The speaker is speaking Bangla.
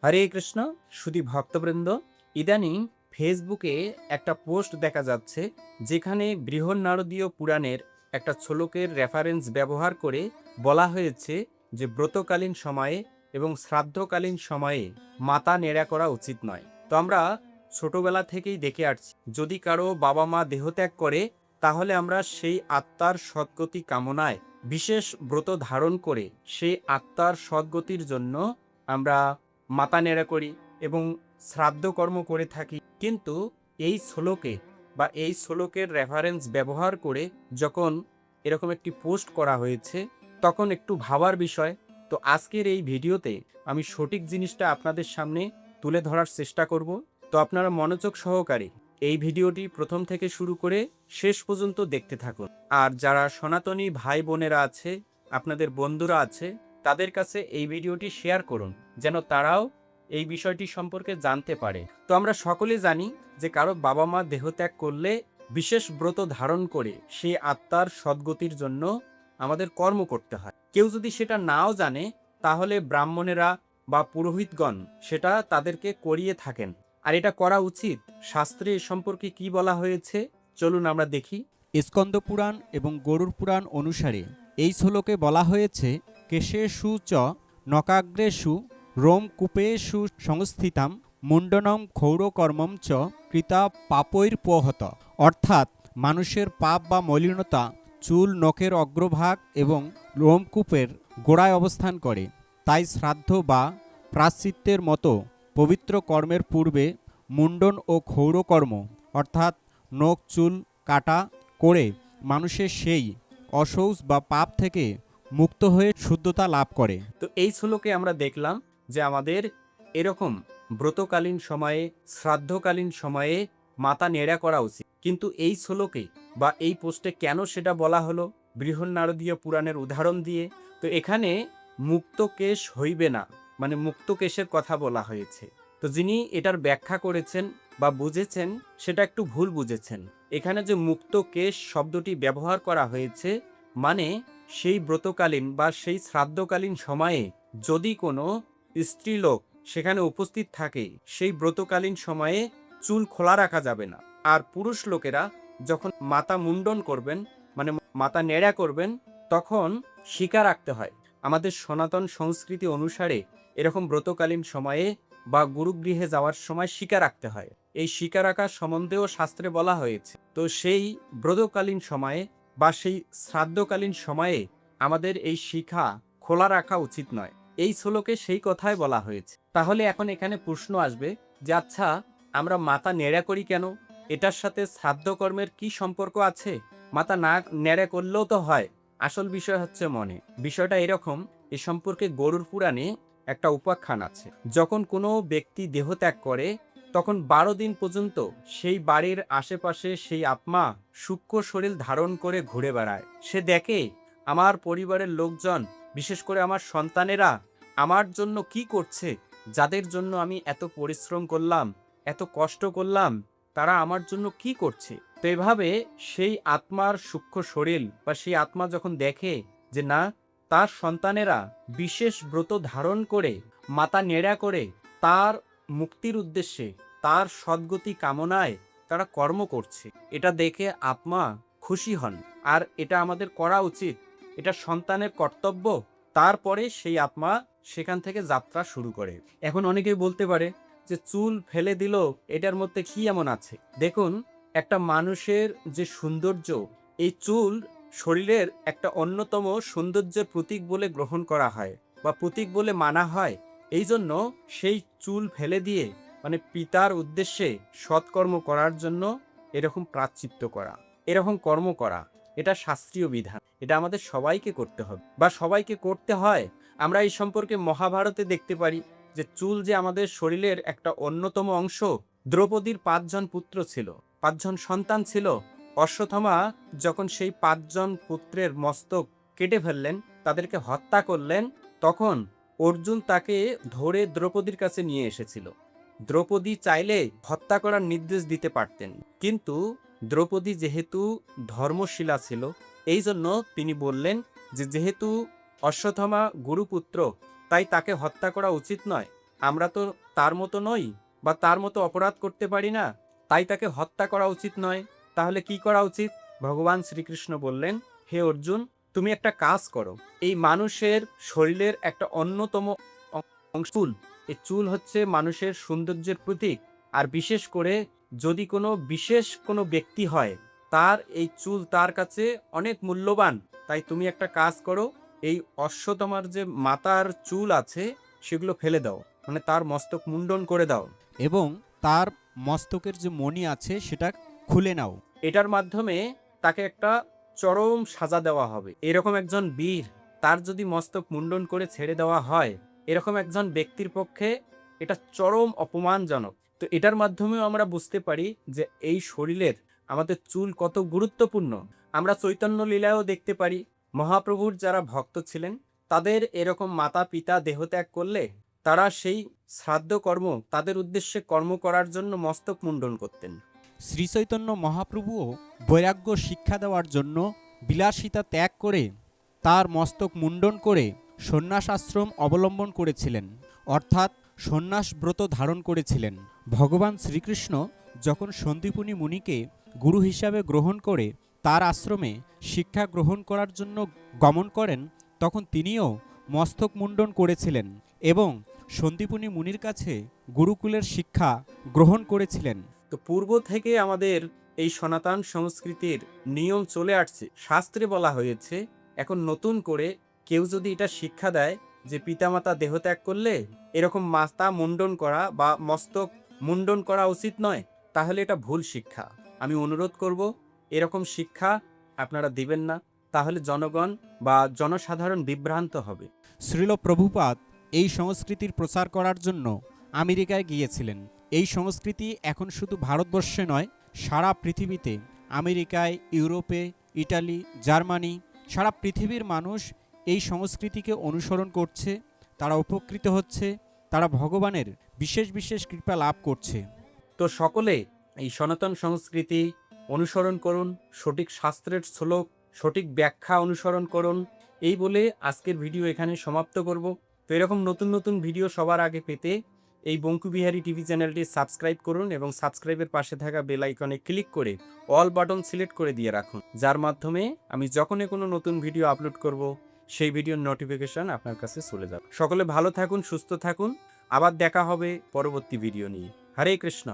হরে কৃষ্ণ। সুধী ভক্তবৃন্দ, ইদানিং ফেসবুকে একটা পোস্ট দেখা যাচ্ছে যেখানে বৃহন্নারদীয় পুরাণের একটা শ্লোকের রেফারেন্স ব্যবহার করে বলা হয়েছে যে ব্রতকালীন সময়ে এবং শ্রাদ্ধকালীন সময়ে মাথা নেড়া করা উচিত নয়। তো আমরা ছোটবেলা থেকেই দেখে আসছি, যদি কারো বাবা মা দেহত্যাগ করে তাহলে আমরা সেই আত্মার সদ্গতি কামনায় বিশেষ ব্রত ধারণ করে সেই আত্মার সদ্গতির জন্য আমরা মাথা নেড়া করি এবং শ্রাদ্ধ কর্ম করে থাকি। কিন্তু এই শ্লোকে বা এই শ্লোকের রেফারেন্স ব্যবহার করে যখন এরকম একটি পোস্ট করা হয়েছে তখন একটু ভাবার বিষয়। তো আজকের এই ভিডিওতে আমি সঠিক জিনিসটা আপনাদের সামনে তুলে ধরার চেষ্টা করব। তো আপনারা মনোযোগ সহকারে এই ভিডিওটি প্রথম থেকে শুরু করে শেষ পর্যন্ত দেখতে থাকুন। আর যারা সনাতনী ভাই বোনেরা আছে, আপনাদের বন্ধুরা আছে, তাদের কাছে এই ভিডিওটি শেয়ার করুন যেন তারাও এই বিষয়টি সম্পর্কে জানতে পারে। তো আমরা সকলে জানি যে কারো বাবা মা দেহত্যাগ করলে বিশেষ ব্রত ধারণ করে সেই আত্মার সদ্গতির জন্য আমাদের কর্ম করতে হয়। কেউ যদি সেটা নাও জানে তাহলে ব্রাহ্মণেরা বা পুরোহিতগণ সেটা তাদেরকে করিয়ে থাকেন। আর এটা করা উচিত। শাস্ত্রে এ সম্পর্কে কি বলা হয়েছে চলুন আমরা দেখি। স্কন্দ পুরাণ এবং গরুড় পুরাণ অনুসারে এই শ্লোকে বলা হয়েছে, কেশেষু চ নকাগ্রেষু রোমকূপেষু সংস্থিতাম মুন্ডনম ক্ষৌরকর্মম চ কৃতা পাপৈর্পহত। অর্থাৎ মানুষের পাপ বা মলিনতা চুল, নখের অগ্রভাগ এবং রোমকূপের গোড়ায় অবস্থান করে। তাই শ্রাদ্ধ বা প্রায়শ্চিত্তের মতো পবিত্র কর্মের পূর্বে মুন্ডন ও ক্ষৌরকর্ম অর্থাৎ নখ চুল কাটা করে মানুষের সেই অশৌচ বা পাপ থেকে মুক্ত হয়ে শুদ্ধতা লাভ করে। তো এই শ্লোকে আমরা দেখলাম যে আমাদের এরকম ব্রতকালীন সময়ে, শ্রাদ্ধকালীন সময়ে মাথা নেড়া করা উচিত। কিন্তু এই শ্লোকে বা এই পোস্টে কেন সেটা বলা হলো বৃহন্নারদীয় পুরাণের উদাহরণ দিয়ে? তো এখানে মুক্ত কেশ হইবে না, মানে মুক্ত কেশের কথা বলা হয়েছে। তো যিনি এটার ব্যাখ্যা করেছেন বা বুঝেছেন সেটা একটু ভুল বুঝেছেন। এখানে যে মুক্ত কেশ শব্দটি ব্যবহার করা হয়েছে মানে সেই ব্রতকালীন বা সেই শ্রাদ্ধকালীন সময়ে যদি কোনো স্ত্রীলোক সেখানে উপস্থিত থাকে সেই ব্রতকালীন সময়ে চুল খোলা রাখা যাবে না। আর পুরুষ লোকেরা যখন মাথা মুন্ডন করবেন, মানে মাথা নেড়া করবেন, তখন শিকা রাখতে হয়। আমাদের সনাতন সংস্কৃতি অনুসারে এরকম ব্রতকালীন সময়ে বা গুরুগৃহে যাওয়ার সময় শিকা রাখতে হয়। এই শিকা রাখার সম্বন্ধেও শাস্ত্রে বলা হয়েছে। তো সেই ব্রতকালীন সময়ে বা সেই শ্রাদ্ধকালীন সময়ে আমাদের এই শিখা খোলা রাখা উচিত নয়। এই শ্লোকে সেই কথাই বলা হয়েছে। তাহলে এখন এখানে প্রশ্ন আসবে যে আচ্ছা, আমরা মাথা নেড়া করি কেন? এটার সাথে শ্রাদ্ধ কর্মের কি সম্পর্ক আছে? মাথা না নেড়া করলেও তো হয়। আসল বিষয় হচ্ছে মনে। বিষয়টা এরকম, এ সম্পর্কে গরুড় পুরাণে একটা উপাখ্যান আছে। যখন কোনো ব্যক্তি দেহত্যাগ করে তখন 12 দিন পর্যন্ত সেই বাড়ির আশেপাশে সেই আত্মা সূক্ষ্ম শরীর ধারণ করে ঘুরে বেড়ায়। সে দেখে আমার পরিবারের লোকজন, বিশেষ করে আমার সন্তানেরা আমার জন্য কি করছে, যাদের জন্য আমি এত পরিশ্রম করলাম, এত কষ্ট করলাম, তারা আমার জন্য কি করছে। তো এভাবে সেই আত্মার সূক্ষ্ম শরীর বা সেই আত্মা যখন দেখে যে না, তার সন্তানেরা বিশেষ ব্রত ধারণ করে মাথা নেড়া করে তার মুক্তির উদ্দেশ্যে, তার সদ্গতি কামনায় তারা কর্ম করছে, এটা দেখে আত্মা খুশি হন। আর এটা আমাদের করা উচিত, এটা সন্তানের কর্তব্য। তারপরে সেই আত্মা সেখান থেকে যাত্রা শুরু করে। এখন অনেকেই বলতে পারে যে চুল ফেলে দিল, এটার মধ্যে কি এমন আছে? দেখুন, একটা মানুষের যে সৌন্দর্য, এই চুল শরীরের একটা অন্যতম সৌন্দর্যের প্রতীক বলে গ্রহণ করা হয় বা প্রতীক বলে মানা হয়। এই জন্য সেই চুল ফেলে দিয়ে, মানে পিতার উদ্দেশ্যে সৎকর্ম করার জন্য এরকম প্রায়শ্চিত্ত করা, এরকম কর্ম করা, এটা শাস্ত্রীয় বিধান। এটা আমাদের সবাইকে করতে হবে বা সবাইকে করতে হয়। আমরা এই সম্পর্কে মহাভারতে দেখতে পারি যে চুল যে আমাদের শরীরের একটা অন্যতম অংশ। দ্রৌপদীর 5 জন পুত্র ছিল, 5 জন সন্তান ছিল। অশ্বত্থামা যখন সেই 5 জন পুত্রের মস্তক কেটে ফেললেন, তাদেরকে হত্যা করলেন, তখন অর্জুন তাকে ধরে দ্রৌপদীর কাছে নিয়ে এসেছিল। দ্রৌপদী চাইলে হত্যা করার নির্দেশ দিতে পারতেন, কিন্তু দ্রৌপদী যেহেতু ধর্মশীলা ছিল, এই জন্য তিনি বললেন যে যেহেতু অশ্বত্থামা গুরুপুত্র, তাই তাকে হত্যা করা উচিত নয়। আমরা তো তার মতো নই বা তার মতো অপরাধ করতে পারি না, তাই তাকে হত্যা করা উচিত নয়। তাহলে কি করা উচিত? ভগবান শ্রীকৃষ্ণ বললেন, হে অর্জুন, তুমি একটা কাজ করো। এই মানুষের শরীরের একটা অন্যতম অংশ চুল। এই চুল হচ্ছে মানুষের সৌন্দর্যের প্রতীক। আর বিশেষ করে যদি বিশেষ কোনো ব্যক্তি হয়, তার এই চুল তার কাছে অনেক মূল্যবান। তাই তুমি একটা কাজ করো, এই অশ্বত্থামার যে মাথার চুল আছে সেগুলো ফেলে দাও, মানে তার মস্তক মুন্ডন করে দাও। এবং তার মস্তকের যে মণি আছে সেটা খুলে নাও। এটার মাধ্যমে তাকে একটা চরম সাজা দেওয়া হবে। এরকম একজন বীর, তার যদি মস্তক মুন্ডন করে ছেড়ে দেওয়া হয়, এরকম একজন ব্যক্তির পক্ষে এটা চরম অপমানজনক। তো এটার মাধ্যমেও আমরা বুঝতে পারি যে এই শরীরের আমাদের চুল কত গুরুত্বপূর্ণ। আমরা চৈতন্য লীলায়ও দেখতে পারি, মহাপ্রভুর যারা ভক্ত ছিলেন তাদের এরকম মাতা পিতা দেহত্যাগ করলে তারা সেই শ্রাদ্ধ কর্ম, তাদের উদ্দেশ্যে কর্ম করার জন্য মস্তক মুন্ডন করতেন। শ্রীচৈতন্য মহাপ্রভুও বৈরাগ্য শিক্ষা দেওয়ার জন্য বিলাসিতা ত্যাগ করে তার মস্তক মুন্ডন করে সন্ন্যাস আশ্রম অবলম্বন করেছিলেন, অর্থাৎ সন্ন্যাস ব্রত ধারণ করেছিলেন। ভগবান শ্রীকৃষ্ণ যখন সন্দীপনী মুনিকে গুরু হিসাবে গ্রহণ করে তার আশ্রমে শিক্ষা গ্রহণ করার জন্য গমন করেন, তখন তিনিও মস্তক মুন্ডন করেছিলেন এবং সন্দীপনী মুনির কাছে গুরুকুলের শিক্ষা গ্রহণ করেছিলেন। তো পূর্ব থেকে আমাদের এই সনাতন সংস্কৃতির নিয়ম চলে আসছে। শাস্ত্রে বলা হয়েছে, এখন নতুন করে কেউ যদি এটা শিক্ষা দেয় যে পিতামাতা দেহত্যাগ করলে এরকম মাথা মুন্ডন করা বা মস্তক মুন্ডন করা উচিত নয়, তাহলে এটা ভুল শিক্ষা। আমি অনুরোধ করব, এরকম শিক্ষা আপনারা দিবেন না, তাহলে জনগণ বা জনসাধারণ বিভ্রান্ত হবে। শ্রীল প্রভুপাদ এই সংস্কৃতির প্রচার করার জন্য আমেরিকায় গিয়েছিলেন। এই সংস্কৃতি এখন শুধু ভারতবর্ষে নয়, সারা পৃথিবীতে, আমেরিকায়, ইউরোপে, ইটালি, জার্মানি, সারা পৃথিবীর মানুষ এই সংস্কৃতিকে অনুসরণ করছে, তারা উপকৃত হচ্ছে, তারা ভগবানের বিশেষ বিশেষ কৃপা লাভ করছে। তো সকলে এই সনাতন সংস্কৃতি অনুসরণ করুন, সঠিক শাস্ত্রের শ্লোক, সঠিক ব্যাখ্যা অনুসরণ করুন। এই বলে আজকের ভিডিও এখানে সমাপ্ত করব। তো এরকম নতুন নতুন ভিডিও সবার আগে পেতে এই বঙ্কুবিহারী টিভি চ্যানেলটি সাবস্ক্রাইব করুন এবং সাবস্ক্রাইবের পাশে থাকা বেল আইকনে ক্লিক করে অল বাটন সিলেক্ট করে দিয়ে রাখুন, যার মাধ্যমে আমি যখনই কোনো নতুন ভিডিও আপলোড করব সেই ভিডিওর নোটিফিকেশন আপনার কাছে চলে যাবে। সকলে ভালো থাকুন, সুস্থ থাকুন। আবার দেখা হবে পরবর্তী ভিডিও নিয়ে। হরে কৃষ্ণ।